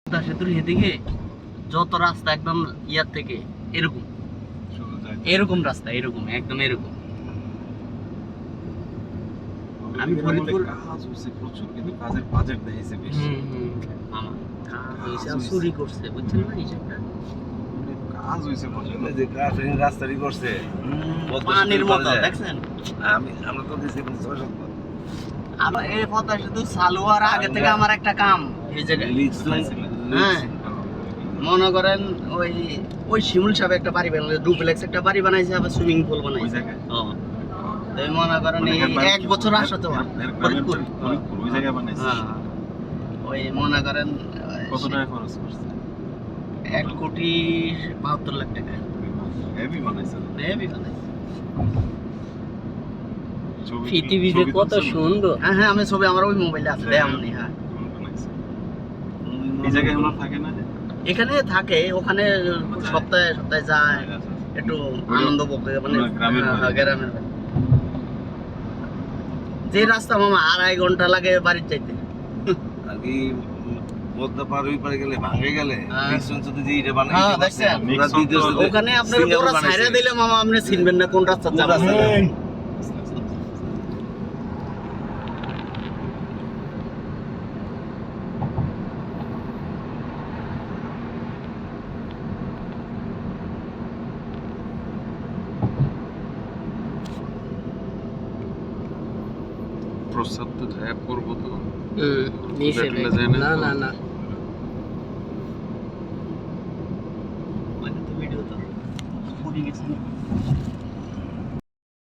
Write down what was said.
সেতুর এদিকে যত রাস্তা একদম ইয়ার থেকে এরকম এরকম রাস্তা, এরকম একদম এরকম। আমি ফরিদপুর কাজ হচ্ছে প্রচুর, কিন্তু কাজের বাজেট দেখেছে বেশি। মামা কাজ হইছে, আর চুরি করছে, বুঝছেন না হিসাবটা? কাজ হইছে প্রচুর। যে কাঠের রাস্তাটি করছে পানির মতো দেখছেন। আমরা তো দিছি 6-7 আমার এই পদ্মা সেতু চালু হওয়ার আগে থেকে আমার একটা কাম এই জায়গায়, হ্যাঁ মনে করেন ওই ওই শিমুল সাহেব একটা বাড়ি বানাইছে, ডুপ্লেক্স একটা বাড়ি বানাইছে, আবার সুইমিং পুল ওই বানাইছে। জায়গায় তো মনে করেন এই 1 বছর আসা তো ফরিদপুর ওই জায়গায় বানাইছে। ওই মনে করেন কত টাকা খরচ করছে? 1,72,00,000 টাকা। হেভি বানাইছে। হেভি বানাইছে। ছবি- পৃথিবীতে ছবি কত তুলছে না? সুন্দর। হ্যাঁ হ্যাঁ, আমি ছবি আমার ওই মোবাইলে আছে, দেখামনি। হ্যাঁ বানাইছে। এই জায়গায় ওরা থাকে না? এখানে থাকে, ওখানে সপ্তাহে সপ্তাহে যায়, একটু আনন্দ উপভোগ মানে গ্রামের বাড়ি। গ্রামের বাড়ি। যে রাস্তা মামা 2.5 ঘন্টা লাগে বাড়ির যাইতে। আর কি পদ্মা পার হয়ে পারে গেলে ভাঙে গেলে হ্যাঁ। নিশ্চয় যদি যে এটা বানাই হ্যাঁ, দেখছেন? ওখানে আপনার পুরো ছাইরা দিলে মামা আপনি চিনবেন না কোন রাস্তা কোন যাবেন। রাস্তা? প্রস্তাব তো যায় করবো তো। নিচে তুলে যায় না না তো? না না, মানে তো ভিডিও তো ফুটে গেছে।